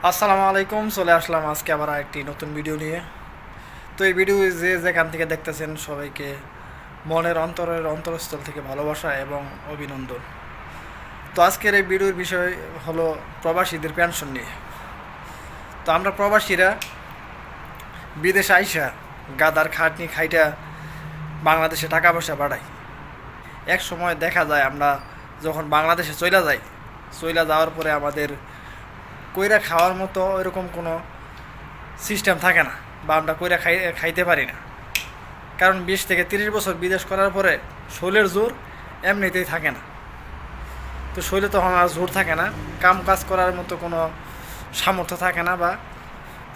আসসালামু আলাইকুম, চলে আসলাম আজকে আবার একটি নতুন ভিডিও নিয়ে। তো এই ভিডিও যে যেখান থেকে দেখতেছেন সবাইকে মনের অন্তরস্থল থেকে ভালোবাসা এবং অভিনন্দন। তো আজকের এই ভিডিওর বিষয় হলো প্রবাসীদের পেনশন নিয়ে। তো আমরা প্রবাসীরা বিদেশে আইসা গাদার খাটনি খাইটা বাংলাদেশে টাকা পয়সা বাড়াই। এক সময় দেখা যায় আমরা যখন বাংলাদেশে চইলা যাওয়ার পরে আমাদের কইরা খাওয়ার মতো এরকম কোনো সিস্টেম থাকে না, বা আমরা কইরা খাইতে পারি না। কারণ 20 থেকে 30 বছর বিদেশ করার পরে শরীরের জোর এমনিতেই থাকে না। তো শরীরে তখন আর জোর থাকে না, কাম কাজ করার মতো কোনো সামর্থ্য থাকে না, বা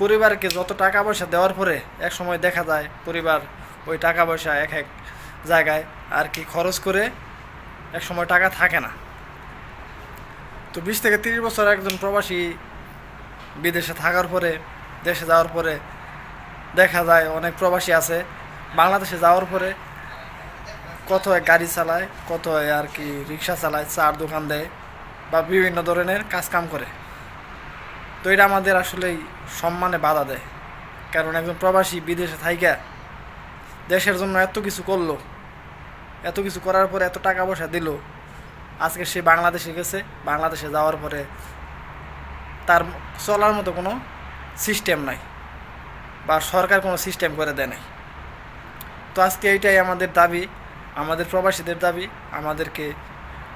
পরিবারকে যত টাকা পয়সা দেওয়ার পরে এক সময় দেখা যায় পরিবার ওই টাকা পয়সা এক এক জায়গায় আর কি খরচ করে এক সময় টাকা থাকে না। তো 20 থেকে 30 বছর একজন প্রবাসী বিদেশে থাকার পরে দেশে যাওয়ার পরে দেখা যায় অনেক প্রবাসী আছে বাংলাদেশে যাওয়ার পরে কত গাড়ি চালায়, কত আর কি রিক্সা চালায়, চার দোকান দেয়, বা বিভিন্ন ধরনের কাজ কাম করে। তো এটা আমাদের আসলেই সম্মানে বাধা দেয়। কারণ একজন প্রবাসী বিদেশে থাইকা দেশের জন্য এত কিছু করলো, এত কিছু করার পরে এত টাকা পয়সা দিল, আজকে সে বাংলাদেশে গেছে, বাংলাদেশে যাওয়ার পরে তার চলার মতো কোনো সিস্টেম নাই, বা সরকার কোনো সিস্টেম করে দেয় নাই। তো আজকে এইটাই আমাদের দাবি, আমাদের প্রবাসীদের দাবি, আমাদেরকে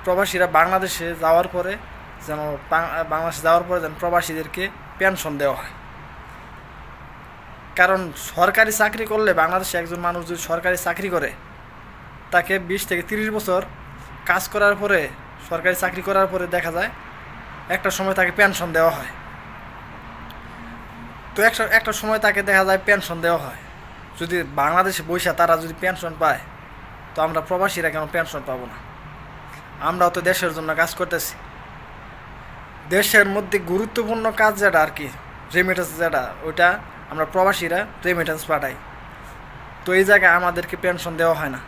প্রবাসীরা বাংলাদেশে যাওয়ার পরে যেন প্রবাসীদেরকে পেনশন দেওয়া হয়। কারণ সরকারি চাকরি করলে, বাংলাদেশে একজন মানুষ যদি সরকারি চাকরি করে তাকে 20 থেকে 30 বছর কাজ করার পরে, সরকারি চাকরি করার পরে দেখা যায় একটা সময় তাকে পেনশন দেওয়া হয়। তো একটা সময় তাকে দেখা যায় পেনশন দেওয়া হয়। যদি বাংলাদেশে বৈশা তারা যদি পেনশন পায়, তো আমরা প্রবাসীরা কেন পেনশন পাবো না? আমরাও তো দেশের জন্য কাজ করতেছি। দেশের মধ্যে গুরুত্বপূর্ণ কাজ যেটা আর কি রেমিটেন্স, যেটা ওইটা আমরা প্রবাসীরা রেমিটেন্স পাঠাই। তো এই জায়গায় আমাদেরকে পেনশন দেওয়া হয় না।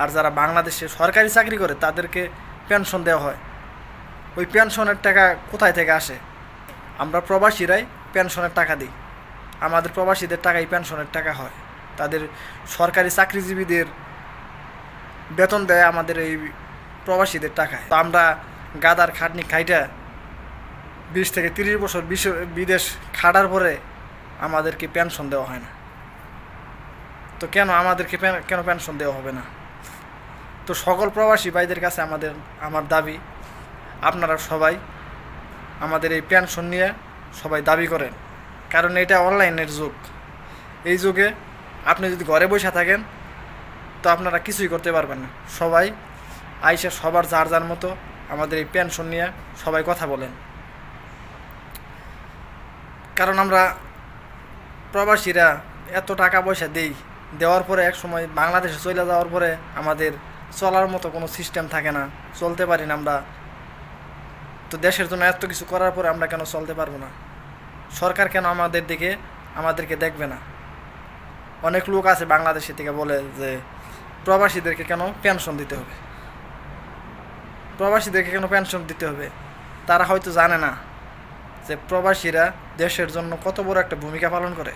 আর যারা বাংলাদেশে সরকারি চাকরি করে তাদেরকে পেনশন দেওয়া হয়। ওই পেনশনের টাকা কোথায় থেকে আসে? আমরা প্রবাসীরাই পেনশনের টাকা দিই। আমাদের প্রবাসীদের টাকাই পেনশনের টাকা হয়। তাদের সরকারি চাকরিজীবীদের বেতন দেয় আমাদের এই প্রবাসীদের টাকায়। তো আমরা গাদার খাটনি খাইটা 20 থেকে 30 বছর বিদেশ খাটার পরে আমাদেরকে পেনশন দেওয়া হয় না। তো কেন আমাদেরকে কেন পেনশন দেওয়া হবে না? তো সকল প্রবাসী ভাইদের কাছে আমার দাবি, আপনারা সবাই আমাদের এই পেনশন নিয়ে সবাই দাবি করেন। কারণ এটা অনলাইনের যুগ। এই যুগে আপনি যদি ঘরে বসে থাকেন তো আপনারা কিছুই করতে পারবেন না। সবাই আইসে সবার যার যার মতো আমাদের এই পেনশন নিয়ে সবাই কথা বলেন। কারণ আমরা প্রবাসীরা এত টাকা পয়সা দেওয়ার পরে এক সময় বাংলাদেশে চলে যাওয়ার পরে আমাদের চলার মতো কোনো সিস্টেম থাকে না, চলতে পারি না আমরা। তো দেশের জন্য এত কিছু করার পরে আমরা কেন চলতে পারবো না? সরকার কেন আমাদেরকে দেখবে না? অনেক লোক আছে বাংলাদেশে থেকে বলে যে প্রবাসীদেরকে কেন পেনশন দিতে হবে, প্রবাসীদেরকে কেন পেনশন দিতে হবে। তারা হয়তো জানে না যে প্রবাসীরা দেশের জন্য কত বড় একটা ভূমিকা পালন করে।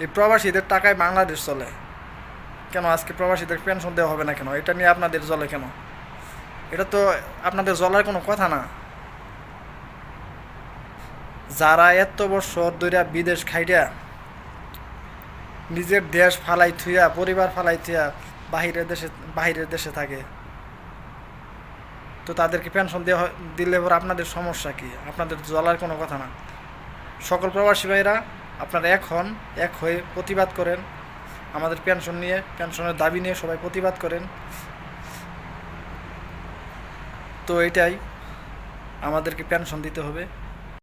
এই প্রবাসীদের টাকায় বাংলাদেশ চলে। কেন আজকে প্রবাসীদের পেনশন দেওয়া হবে না কেন? এটা নিয়ে আপনাদের জ্বলে কেন? এটা তো আপনাদের জ্বলার কোনো কথা না। যারা এত বছর ধরে বিদেশ খাইটা নিজের দেশ ফালাই থুইয়া, পরিবার ফালাই থুইয়া বাহিরের দেশে থাকে, তো তাদেরকে পেনশন দিলে পর আপনাদের সমস্যা কি? আপনাদের জ্বলার কোনো কথা না। সকল প্রবাসী ভাইরা আপনারা এক হয়ে প্রতিবাদ করেন। আমাদের পেনশনের দাবি নিয়ে সবাই প্রতিবাদ করেন। তো এটাই, আমাদেরকে পেনশন দিতে হবে।